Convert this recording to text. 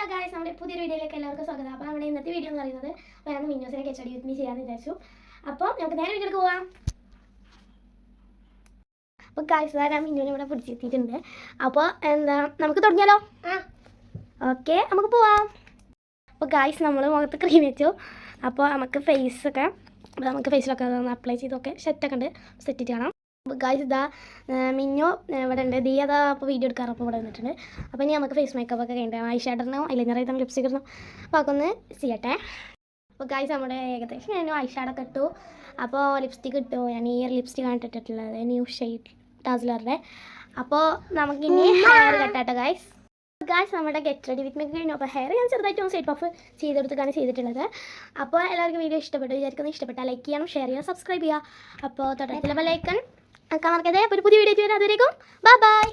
Hello guys, നമ്മുടെ പുതിയൊരു വീഡിയോയിലേക്ക് എല്ലാവർക്കും സ്വാഗതം. അപ്പോൾ നമ്മുടെ ഇന്നത്തെ വീഡിയോ എന്ന് പറയുന്നത് ഞാൻ മിന്നോസിനെ കെച്ചടി വിത്ത് മീ ചെയ്യാമെന്ന് വിചാരിച്ചു. അപ്പോൾ നമുക്ക് നേരെ വീഡിയോക്ക് പോവാം. അപ്പോൾ ഗായ്സ്, ഞാൻ മിന്നോനെ ഇവിടെ പിടിച്ചെത്തിയിട്ടുണ്ട്. അപ്പോൾ നമുക്ക് തുടങ്ങിയാലോ? ഓക്കെ, നമുക്ക് പോവാം. അപ്പോൾ ഗായ്സ്, നമ്മൾ മുഖത്ത് ക്രീം വെച്ചു. അപ്പോൾ നമുക്ക് ഫേസിലൊക്കെ ഒന്ന് അപ്ലൈ ചെയ്തൊക്കെ സെറ്റൊക്കെ ഉണ്ട്. സെറ്റ് ചെയ്യണം. അപ്പോൾ ഗായ്സ്, ഇതാ മിന്നു ഇവിടെ ഉണ്ട്. ദീ അതാ അപ്പോൾ വീഡിയോ എടുക്കാറപ്പോൾ ഇവിടെ വന്നിട്ടുണ്ട്. അപ്പോൾ ഇനി നമുക്ക് ഫേസ് മേക്കപ്പ് ഒക്കെ കഴിഞ്ഞിട്ട് ഐ ഷാഡറിനോ ഐലൈനർ ആയിട്ട് ലിപ്സ്റ്റിക് ഇടണം. അപ്പോൾ അതൊക്കെ ഒന്ന് ചെയ്യട്ടെ. അപ്പോൾ ഗായ്സ്, നമ്മുടെ ഏകദേശം ഞാൻ ഐ ഷാഡൊക്കെ ഇട്ടു. അപ്പോൾ ലിപ്സ്റ്റിക് ഇട്ടു. ഞാൻ ഈ ലിപ്സ്റ്റിക്കാണ് ഇട്ടിട്ടുള്ളത്, ന്യൂ ഷെയ്ഡ് ഡാസ്ലറുടെ. അപ്പോൾ നമുക്കിനി ഹെയർ കട്ടാട്ടെ ഗായ്സ്. നമ്മുടെ ഗെറ്റ് റെഡി വിത്ത് മേക്ക് കഴിഞ്ഞു. അപ്പോൾ ഹെയർ ഞാൻ ചെറുതായിട്ട് ഒന്ന് സൈഡ് പഫ് ചെയ്തെടുത്താണ് ചെയ്തിട്ടുള്ളത്. അപ്പോൾ എല്ലാവർക്കും വീഡിയോ ഇഷ്ടപ്പെട്ടു വിചാരിക്കുന്നത്. ഇഷ്ടപ്പെട്ടാൽ ലൈക്ക് ചെയ്യണം, ഷെയർ ചെയ്യണം, സബ്സ്ക്രൈബ് ചെയ്യുക. അപ്പോൾ തൊട്ടടുത്തുള്ള ബെല്ലൈക്കൺ ആക്കാൻ മറക്കരുത്. അപ്പോൾ ഒരു പുതിയ വീഡിയോ വരാം. അതുവരേക്കും ബൈ ബൈ.